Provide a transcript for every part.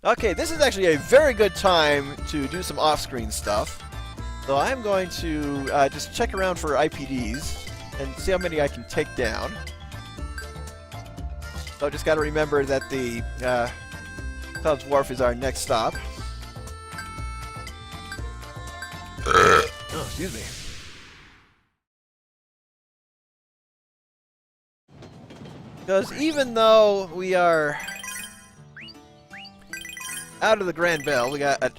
Okay, this is actually a very good time to do some off-screen stuff. So I'm going to just check around for IPDs and see how many I can take down. So just got to remember that the Cloud's Wharf is our next stop. Oh, excuse me. Because even though we are out of the Grand Bell, we got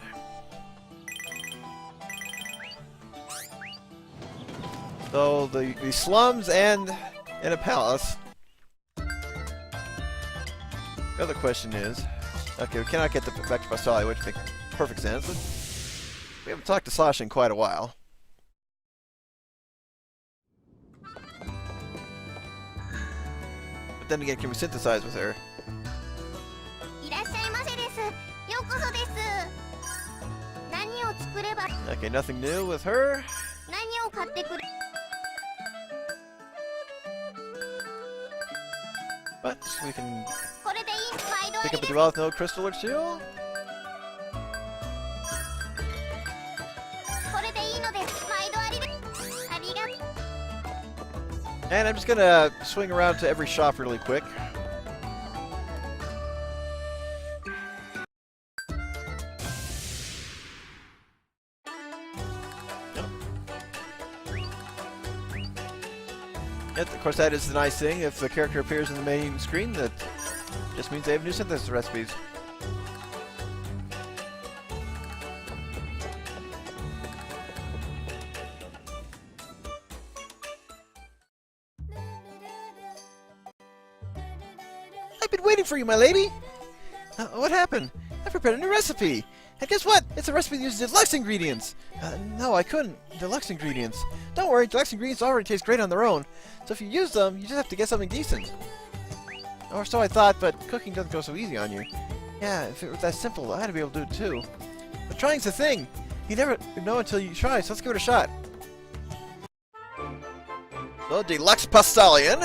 so the slums and a palace. The other question is, okay, we cannot get back to Pastalia, which makes perfect sense. We haven't talked to Cloche in quite a while. But then again, can we synthesize with her? Okay, nothing new with her. But we can pick up a Dualith Node crystal or two. And I'm just gonna swing around to every shop really quick. Yep, of course, that is the nice thing. If the character appears in the main screen, that just means they have new synthesis recipes. I've been waiting for you, my lady! What happened? I prepared a new recipe! And guess what? It's a recipe that uses deluxe ingredients! No, I couldn't. Deluxe ingredients. Don't worry, deluxe ingredients already taste great on their own. So if you use them, you just have to get something decent. Or so I thought, but cooking doesn't go so easy on you. Yeah, if it was that simple, I'd be able to do it too. But trying's the thing! You never know until you try, so let's give it a shot. So, deluxe Pastalian.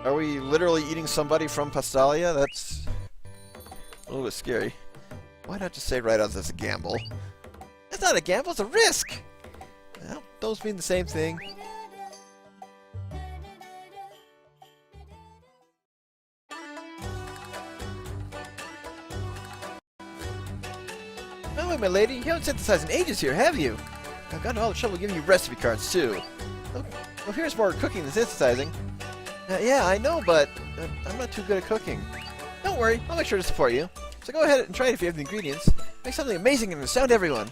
Are we literally eating somebody from Pastalia? That's a little bit scary. Why not just say right out that's a gamble? It's not a gamble, it's a risk! Well, those mean the same thing. Oh, wait, my lady, you haven't synthesized in ages here, have you? I've gotten all the trouble giving you recipe cards, too. Well, here's more cooking than synthesizing. Yeah, I know, but I'm not too good at cooking. Don't worry, I'll make sure to support you. So go ahead and try it if you have the ingredients. Make something amazing and astound everyone.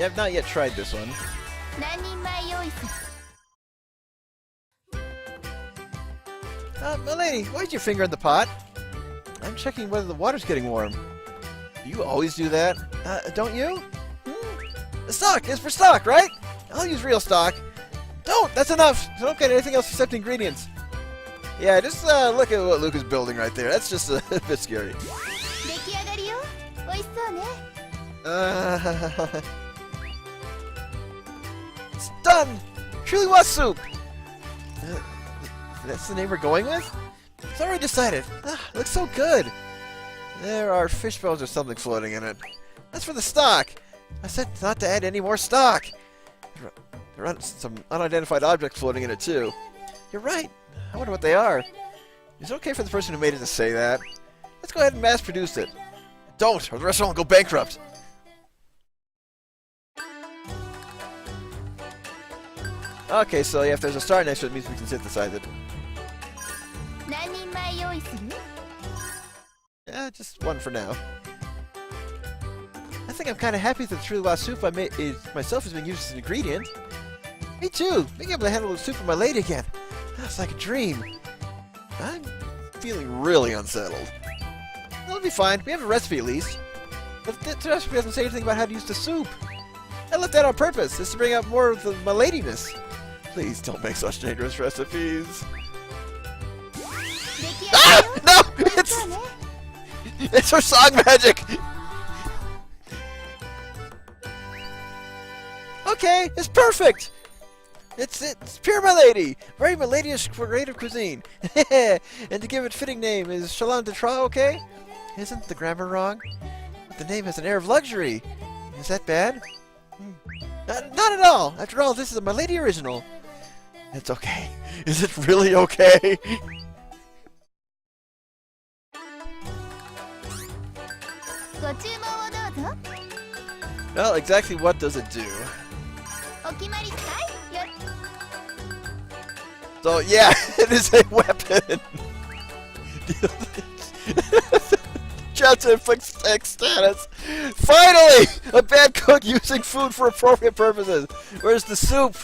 Yeah, I've not yet tried this one. My lady, why'd you finger in the pot? I'm checking whether the water's getting warm. You always do that? Don't you? The stock is for stock, right? I'll use real stock. Don't! That's enough! So don't get anything else except ingredients. Yeah, just look at what Luke is building right there. That's just a bit scary. It's done! Chiliwa soup! That's the name we're going with? It's already decided. Looks so good. There are fish bones or something floating in it. That's for the stock. I said not to add any more stock. There are some unidentified objects floating in it too. You're right. I wonder what they are. Is it okay for the person who made it to say that? Let's go ahead and mass produce it. Don't, or the restaurant will go bankrupt. Okay, so yeah, if there's a star next to it, it means we can synthesize it. Yeah, just one for now. I think I'm kind of happy that the Chiliwa soup I made myself has been used as an ingredient. Me too! Being able to handle the soup for my lady again. That's like a dream. I'm feeling really unsettled. It'll be fine. We have a recipe at least. But the recipe doesn't say anything about how to use the soup. I left that on purpose, just to bring out more of the my ladiness. Please don't make such dangerous recipes. Ah! No! It's her song magic! Okay, it's perfect! It's pure milady! Very milady-ish creative cuisine. And to give it fitting name, is Chalon de Tra okay? Isn't the grammar wrong? But the name has an air of luxury. Is that bad? Not at all! After all, this is a milady original. It's okay. Is it really okay? Well, exactly what does it do? So yeah, it is a weapon! Just inflicts tech status! Finally! A bad cook using food for appropriate purposes! Whereas the soup,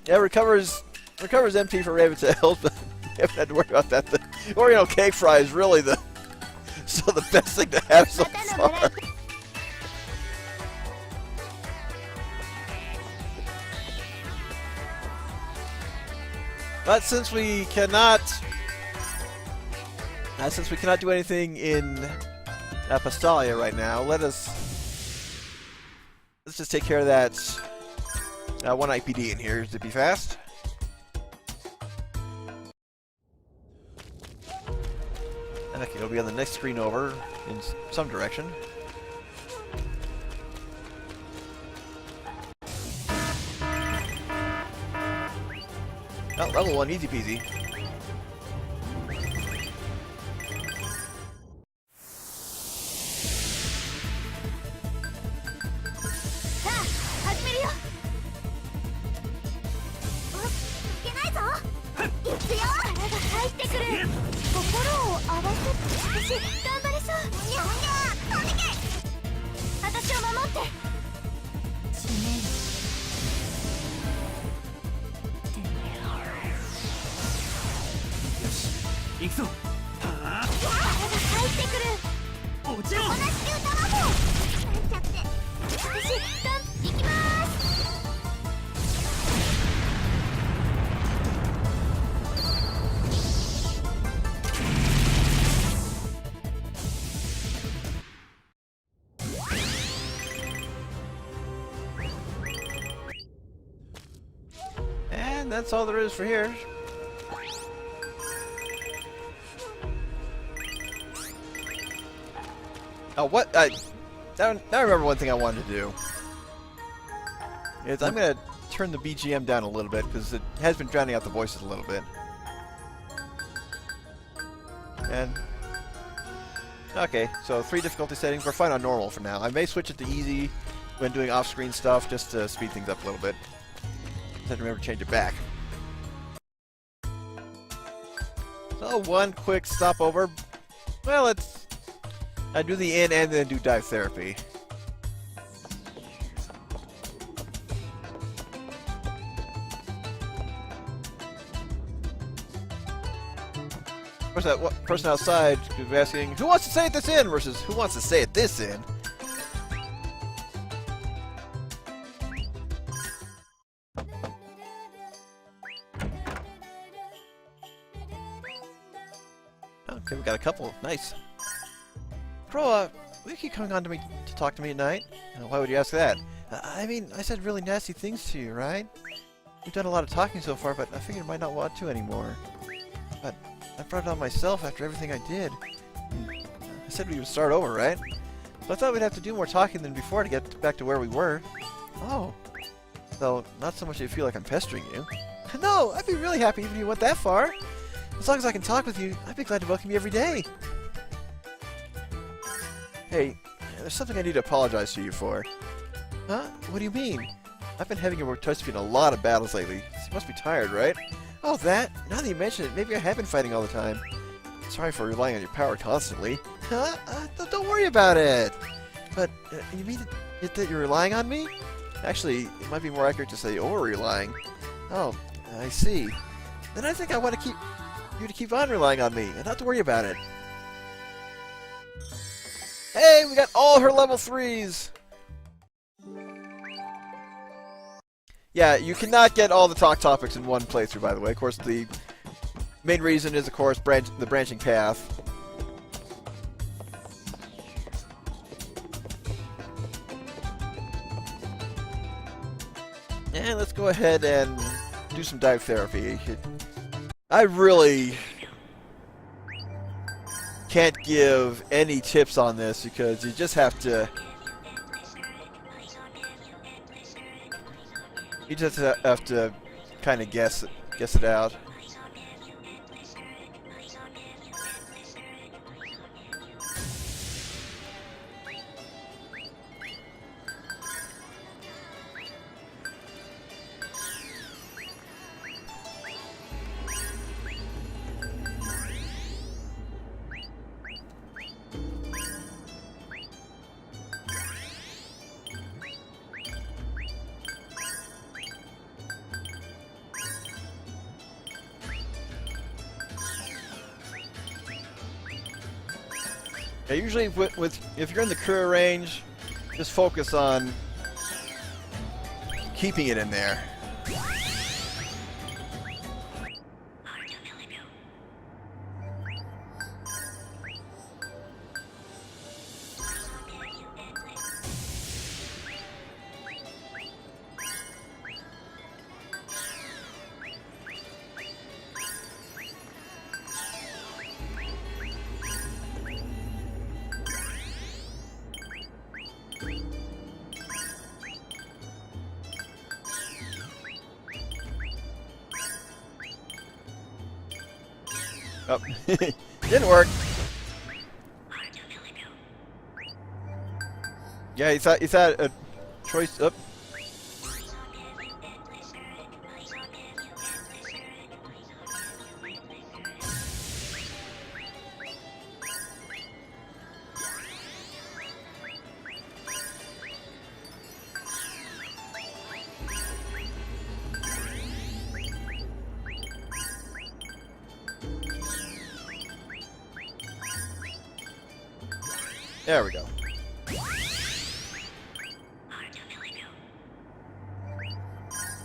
yeah, recovers MP for Raven tails, but we haven't had to worry about that. The Oreo cake fry is really the best thing to have so far. But since we cannot do anything in Pastalia right now, let's just take care of that one IPD in here to be fast. Okay, it'll be on the next screen over in some direction. Oh, level 1, easy peasy. And that's all there is for here. Oh, what? Now I remember one thing I wanted to do. Is I'm going to turn the BGM down a little bit, because it has been drowning out the voices a little bit. And... okay, so 3 difficulty settings. We're fine on normal for now. I may switch it to easy when doing off-screen stuff, just to speed things up a little bit. Just have to remember to change it back. So, one quick stopover. Well, I do the in and then do dive therapy. Of course, that person outside could be asking, who wants to say it this in? Versus, who wants to say it this in? Okay, we got a couple. Nice. Crow, will you keep coming on to me to talk to me at night? Why would you ask that? I mean, I said really nasty things to you, right? We've done a lot of talking so far, but I figured I might not want to anymore. But I brought it on myself after everything I did. I said we would start over, right? So I thought we'd have to do more talking than before to get back to where we were. Oh. Though, not so much that you feel like I'm pestering you. No, I'd be really happy if you went that far. As long as I can talk with you, I'd be glad to welcome you every day. Hey, there's something I need to apologize to you for. Huh? What do you mean? I've been having you work twice in a lot of battles lately. You must be tired, right? Oh, that? Now that you mention it, maybe I have been fighting all the time. Sorry for relying on your power constantly. Huh? Don't worry about it. But, you mean that you're relying on me? Actually, it might be more accurate to say over-relying. Oh, I see. Then I think I want to you to keep on relying on me, and not to worry about it. Hey, we got all her level 3s! Yeah, you cannot get all the talk topics in one playthrough, by the way. Of course, the main reason is, of course, the branching path. And let's go ahead and do some dive therapy. I really can't give any tips on this because you just have to... You just have to kind of guess it out. Yeah, usually if you're in the career range, just focus on keeping it in there. Oh, didn't work. Yeah, he thought a choice up. There we go.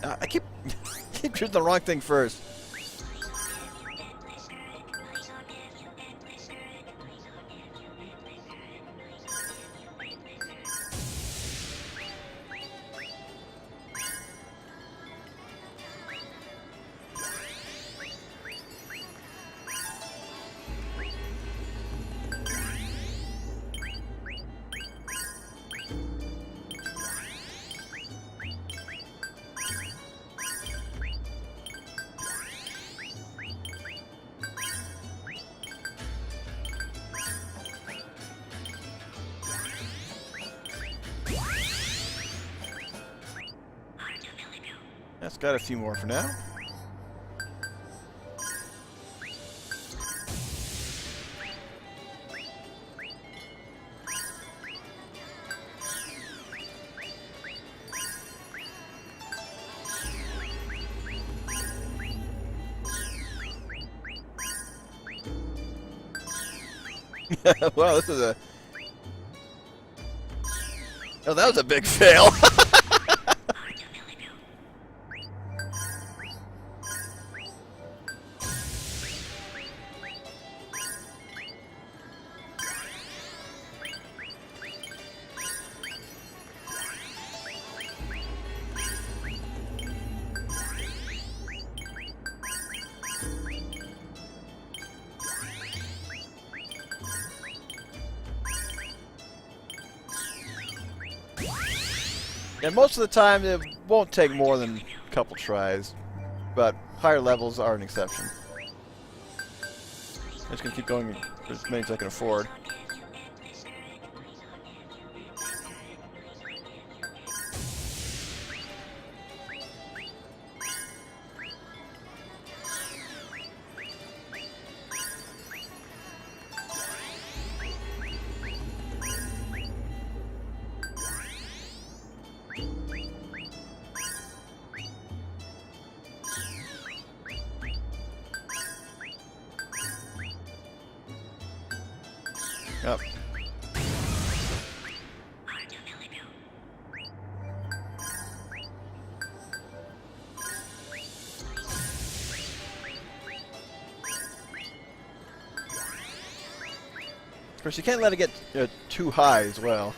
I keep choosing the wrong thing first. That's got a few more for now. Wow, this is a... Oh, that was a big fail. And most of the time, it won't take more than a couple tries, but higher levels are an exception. I'm just gonna keep going as many as I can afford. Yep. Of course, you can't let it get too high as well.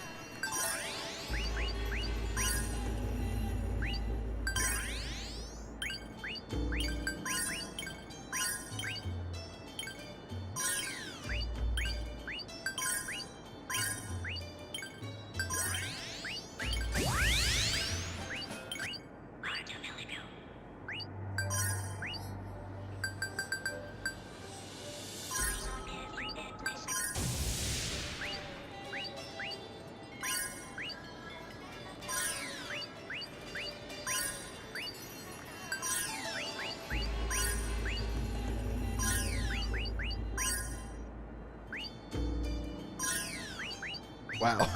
Wow.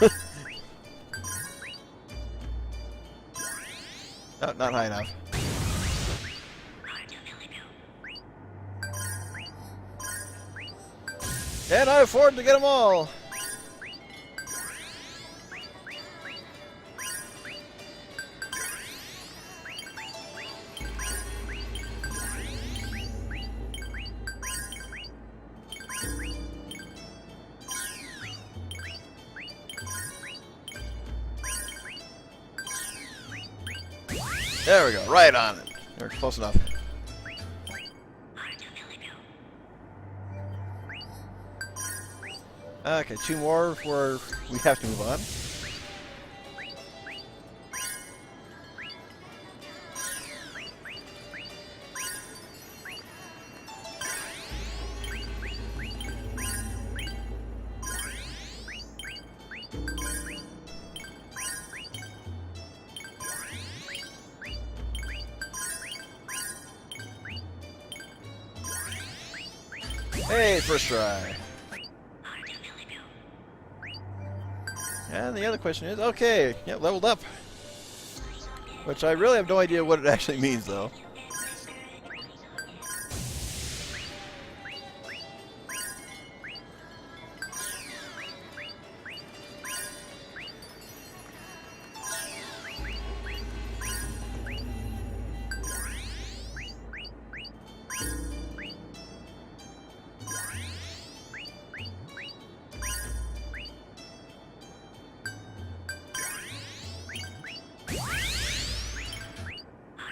No, not high enough. And I afford to get them all! There we go, right on it. We're close enough. Okay, 2 more before we have to move on. Hey, first try. And the other question is, okay, yeah, leveled up. Which I really have no idea what it actually means, though.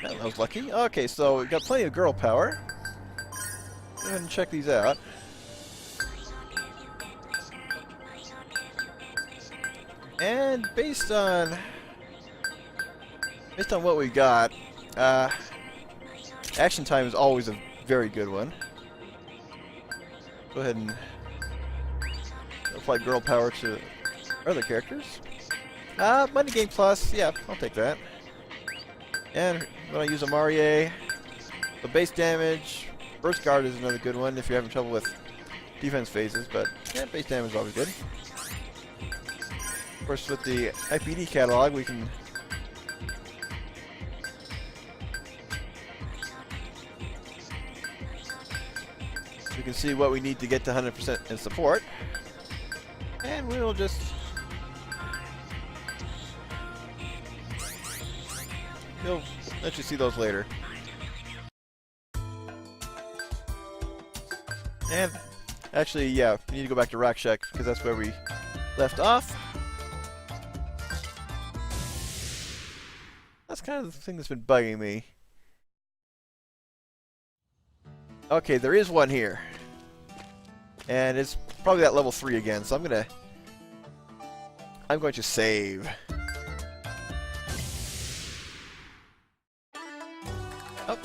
That was lucky. Okay, so we've got plenty of girl power. Go ahead and check these out. And based on what we got, action time is always a very good one. Go ahead and apply girl power to other characters. Money Game Plus, yeah, I'll take that. And when I use a Marie, the base damage, burst guard is another good one if you're having trouble with defense phases, but yeah, base damage is always good. Of course, with the IPD catalog, we can see what we need to get to 100% in support, and we'll just you'll let you see those later. And actually, yeah, we need to go back to Rakshak because that's where we left off. That's kind of the thing that's been bugging me. Okay, there is one here. And it's probably at level 3 again, so I'm going to save. Oh.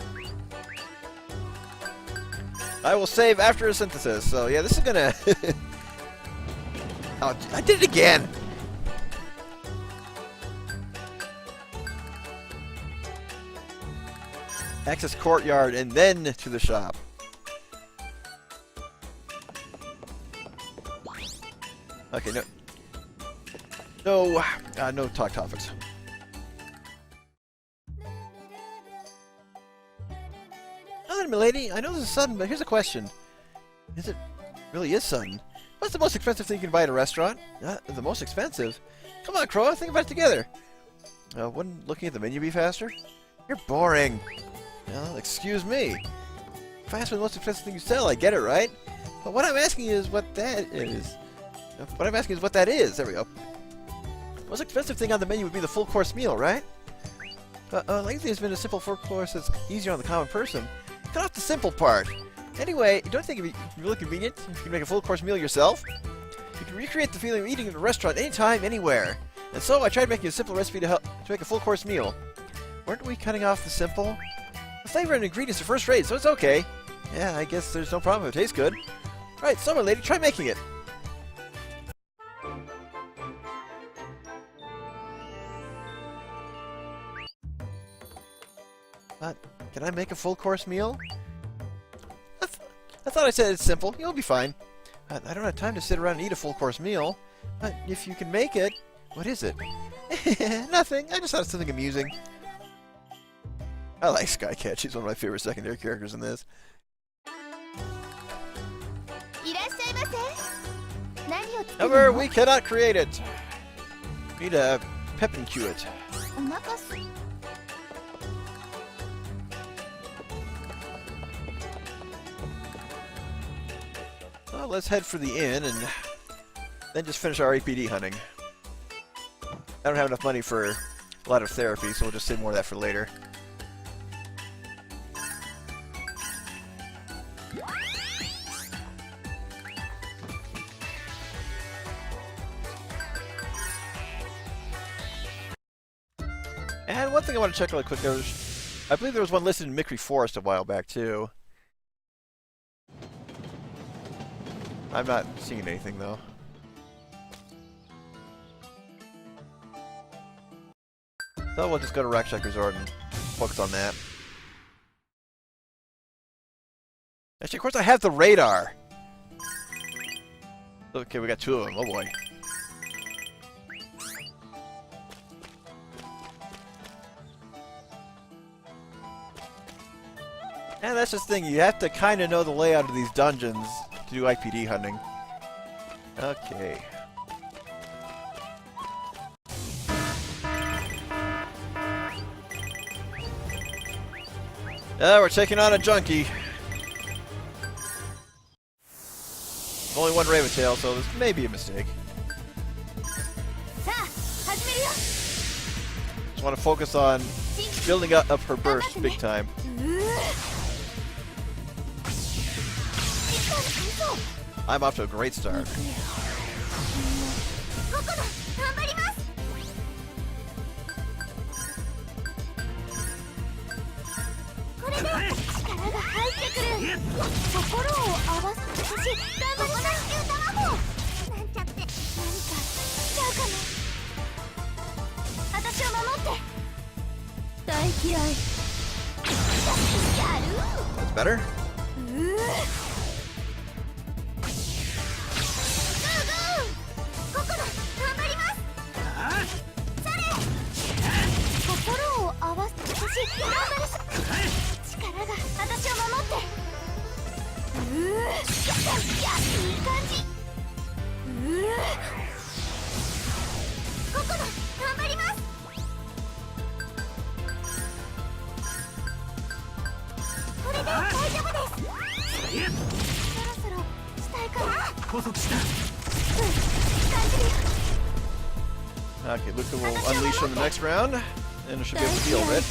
I will save after a synthesis. So yeah, this is gonna oh, I did it again. Access courtyard and then to the shop. Okay, no talk topics. Hi, milady. I know this is sudden, but here's a question. Really is sudden? What's the most expensive thing you can buy at a restaurant? The most expensive? Come on, Crow, think about it together. Wouldn't looking at the menu be faster? You're boring. Well, excuse me. If I ask for the most expensive thing you sell, I get it, right? But what I'm asking is what that is. There we go. The most expensive thing on the menu would be the full course meal, right? Lately there's been a simple full course that's easier on the common person. Cut off the simple part. Anyway, don't you think it'd be really convenient if you can make a full course meal yourself? You can recreate the feeling of eating at a restaurant anytime, anywhere. And so I tried making a simple recipe to make a full course meal. Weren't we cutting off the simple? The flavor and ingredients are first rate, so it's okay. Yeah, I guess there's no problem if it tastes good. Right, summer lady, try making it. Can I make a full course meal? I thought I said it's simple. You'll be fine. I don't have time to sit around and eat a full-course meal. But if you can make it... What is it? Nothing. I just thought of something amusing. I like Skycat. She's one of my favorite secondary characters in this. However, we cannot create it. We need to pepinque it. Well, let's head for the inn and then just finish our IPD hunting. I don't have enough money for a lot of therapy, so we'll just save more of that for later. And one thing I want to check really quick, I believe there was one listed in Mickery Forest a while back too. I'm not seeing anything though. So we'll just go to Rakshak Resort and focus on that. Actually, of course I have the radar! Okay, we got two of them. Oh boy. And that's just the thing, you have to kind of know the layout of these dungeons to do IPD hunting. Okay. We're taking on a Junki. Only one Raven-tail, so this may be a mistake. Just want to focus on building up her burst big time. I'm off to a great start. That's better. Okay, Luca will unleash on the next round, and it should be able to deal with it.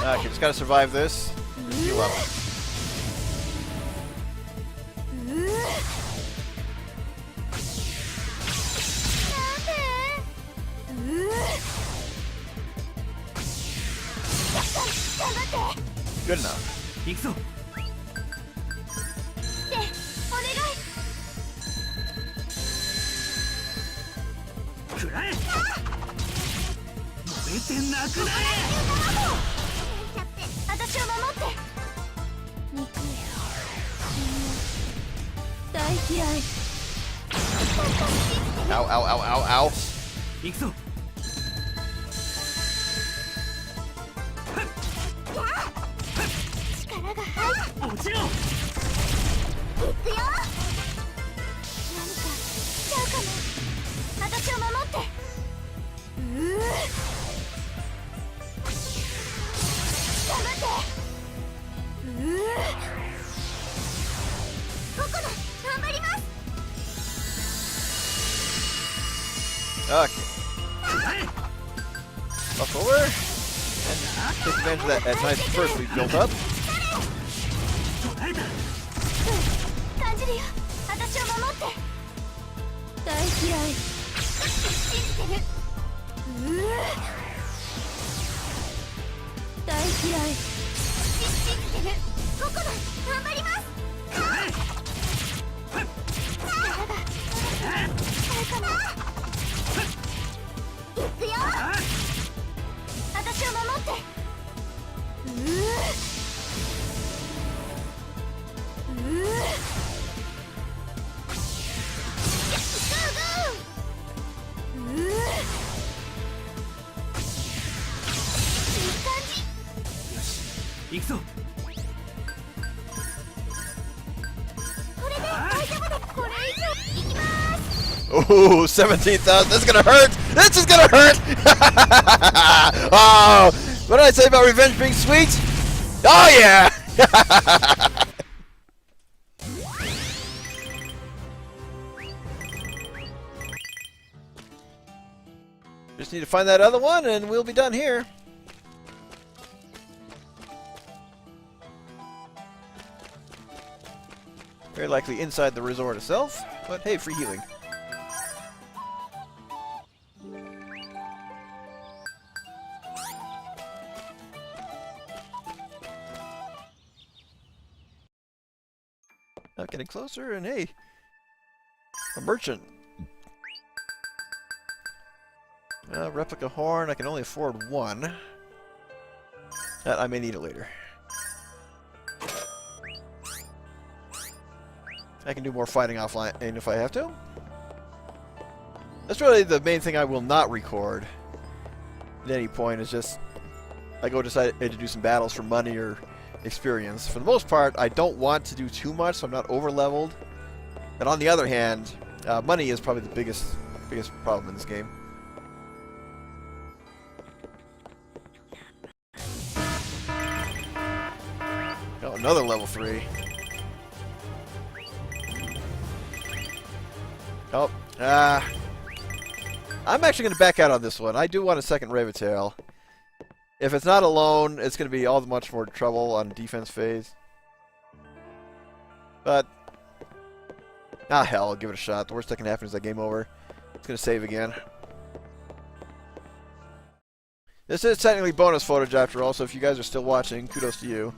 Okay, just gotta survive this. Heal up. Good enough. Ow, ow, ow, ow, ow. Okay. Buff over. And take advantage of that nice burst we've built up. 行くぞ。 Oh, 17,000. This is gonna hurt. This is gonna hurt. Oh, what did I say about revenge being sweet? Oh yeah. Just need to find that other one, and we'll be done here. Very likely inside the resort itself, but hey, free healing. Now getting closer, and hey, a merchant. Replica horn, I can only afford one. That I may need it later. I can do more fighting offline if I have to. That's really the main thing I will not record at any point, is just I go decide to do some battles for money or experience. For the most part, I don't want to do too much, so I'm not over leveled. But on the other hand, money is probably the biggest problem in this game. Oh, another level 3. Oh, I'm actually going to back out on this one. I do want a second Raventail. If it's not alone, it's going to be all the much more trouble on defense phase. But, hell, I'll give it a shot. The worst that can happen is that game over. It's going to save again. This is technically bonus footage after all, so if you guys are still watching, kudos to you.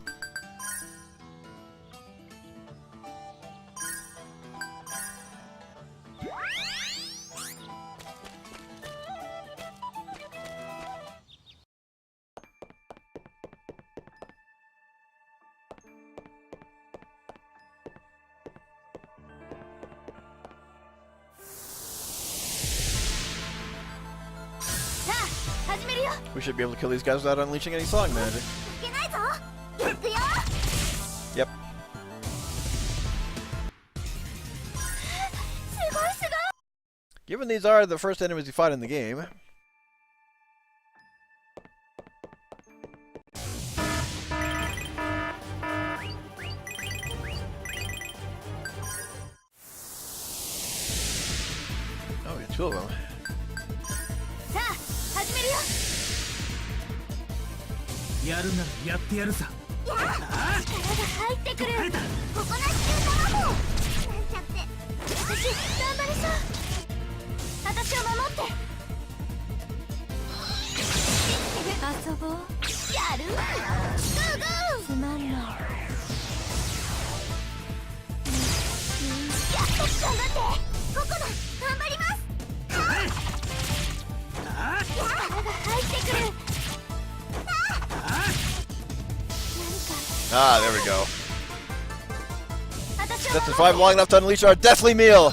We should be able to kill these guys without unleashing any song magic. Yep. Given these are the first enemies you fight in the game. Oh, we have 2 of them. Ah, there we go. Just survive long enough to unleash our deathly meal.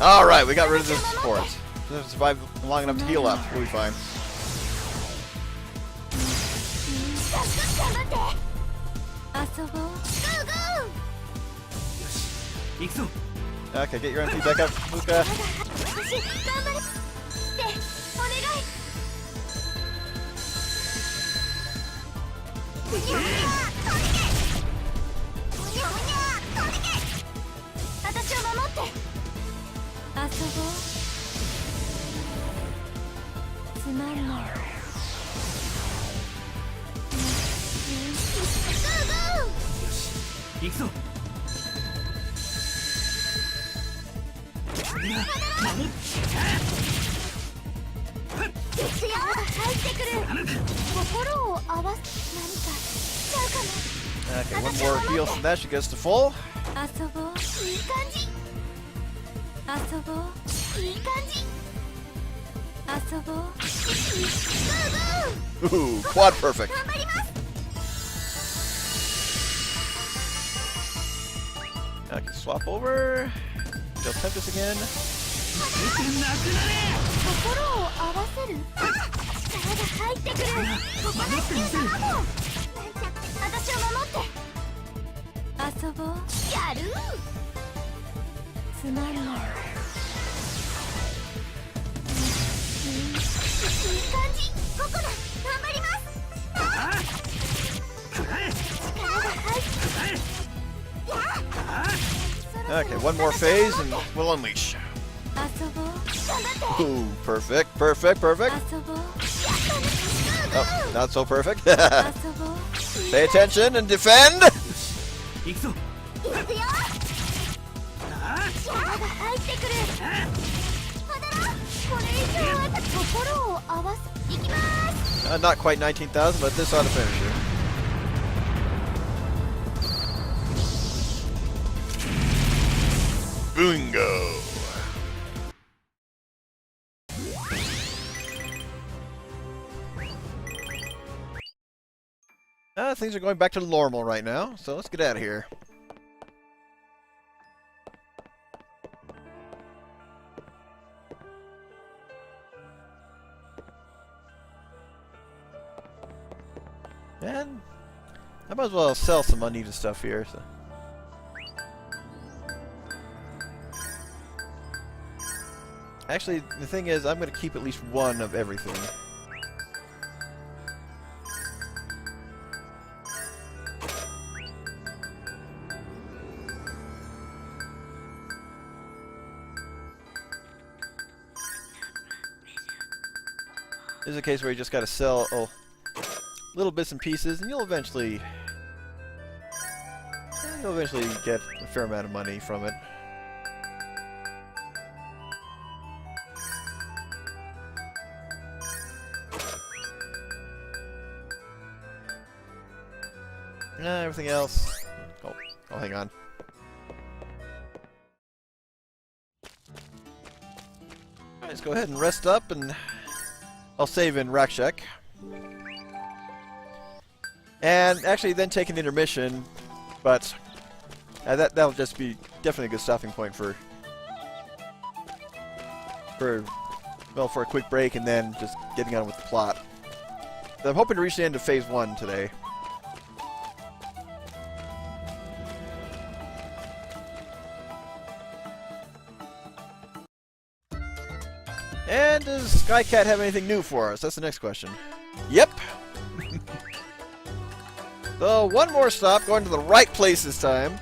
Alright, we got rid of this support. Just survive long enough to heal up. We'll be fine. Okay, get your MP back up, Luca. 行くぞ。Okay, one more heal from that, she gets to full. Ooh, quad perfect. Okay, swap over. They'll Tempest again. Okay, one more phase and we'll unleash. Ooh, perfect, perfect, perfect. Oh, not so perfect. Pay attention and defend! Not quite 19,000, but this ought to finish her. Bingo! Things are going back to normal right now, so let's get out of here. And I might as well sell some unneeded stuff here. So. Actually, the thing is, I'm going to keep at least one of everything. This is a case where you just got to sell little bits and pieces, and you'll eventually get a fair amount of money from it. Everything else. Oh, hang on. Alright, let's go ahead and rest up, and I'll save in Rakshak. And actually then take an intermission, but that'll just be definitely a good stopping point for a quick break and then just getting on with the plot. So I'm hoping to reach the end of Phase 1 today. And does Skycat have anything new for us? That's the next question. Yep! So, one more stop, going to the right place this time.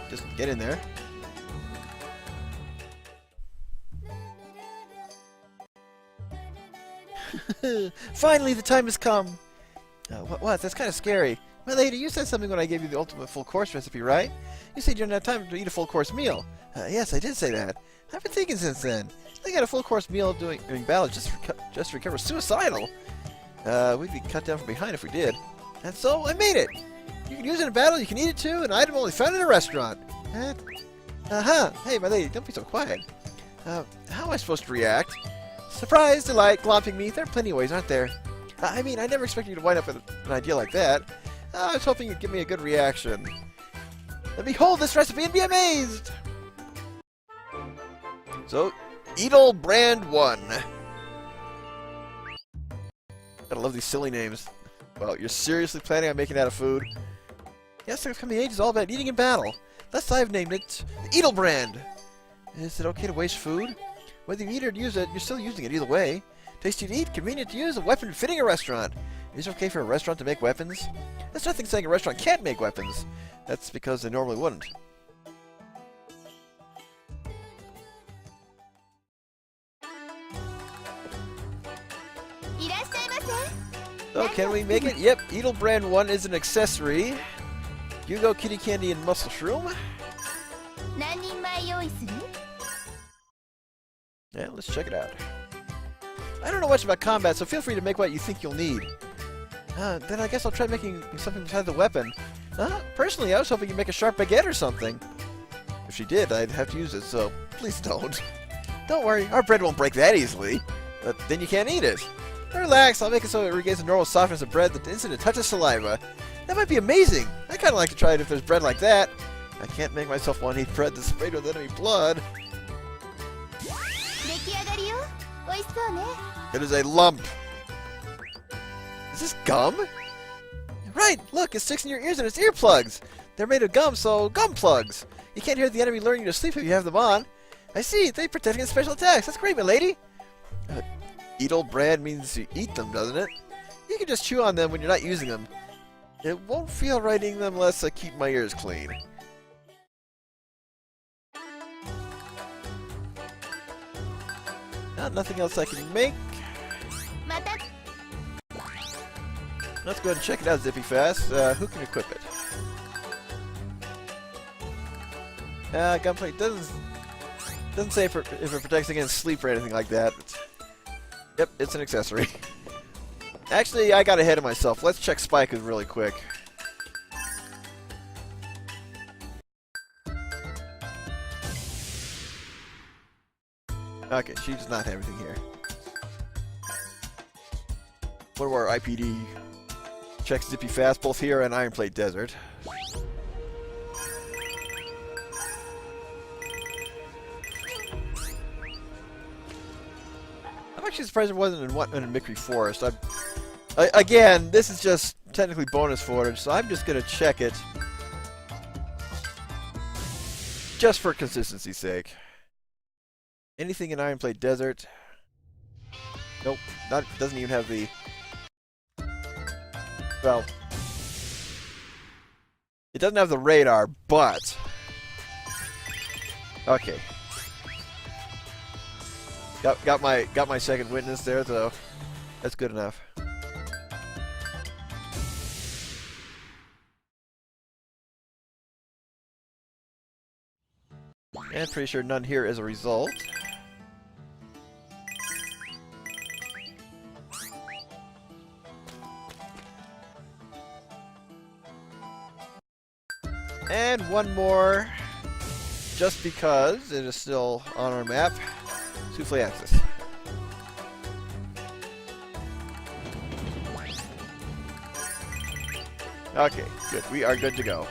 Just get in there. Finally, the time has come! What? That's kind of scary. My lady, you said something when I gave you the ultimate full course recipe, right? You said you didn't have time to eat a full course meal. Yes, I did say that. I've been thinking since then. I got a full course meal doing battle just to recover suicidal. We'd be cut down from behind if we did. And so, I made it! You can use it in battle, you can eat it too, an item only found in a restaurant. Hey, my lady, don't be so quiet. How am I supposed to react? Surprise, delight, glomping me, there are plenty of ways, aren't there? I mean, I never expected you to wind up with an idea like that. I was hoping you'd give me a good reaction. And behold this recipe and be amazed! So, Edel Brand 1. Gotta love these silly names. Well, you're seriously planning on making that a food? Yes, the coming age is all about eating in battle. Thus I've named it the Edelbrand. Is it okay to waste food? Whether you eat or use it, you're still using it either way. Tasty to eat, convenient to use, a weapon fitting a restaurant. Is it okay for a restaurant to make weapons? There's nothing saying a restaurant can't make weapons. That's because they normally wouldn't. So can we make it? Yep, Edelbrand 1 is an accessory. Hugo, Kitty Candy, and Muscle Shroom. Yeah, let's check it out. I don't know much about combat, so feel free to make what you think you'll need. Then I guess I'll try making something besides the weapon. Personally, I was hoping you'd make a sharp baguette or something. If she did, I'd have to use it, so please don't. Don't worry, our bread won't break that easily. But then you can't eat it. Relax, I'll make it so it regains the normal softness of bread the instant it touches saliva. That might be amazing. I kind of like to try it if there's bread like that. I can't make myself want to eat bread that's sprayed with enemy blood. It is a lump. Is this gum? Right, look, it sticks in your ears and it's earplugs. They're made of gum, so gum plugs. You can't hear the enemy luring you to sleep if you have them on. I see, they protect against special attacks. That's great, my lady. Edelbrand means you eat them, doesn't it? You can just chew on them when you're not using them. It won't feel right eating them unless I keep my ears clean. Nothing else I can make. Let's go ahead and check it out, Zippy Fast. Who can equip it? Gunplay doesn't say if it protects against sleep or anything like that. But yep, it's an accessory. Actually, I got ahead of myself. Let's check Spike really quick. Okay, she does not have anything here. What do our IPD checks Zippy Fast, both here and Iron Plate Desert. I'm actually surprised it wasn't in Mickery Forest. Again, this is just technically bonus footage, so I'm just going to check it. Just for consistency's sake. Anything in Iron Plate Desert? Nope. Doesn't even have the... Well... It doesn't have the radar, but... Okay. Got my second witness there, so that's good enough. And pretty sure none here as a result. And one more, just because it is still on our map. Souffle Axis. Okay, good. We are good to go.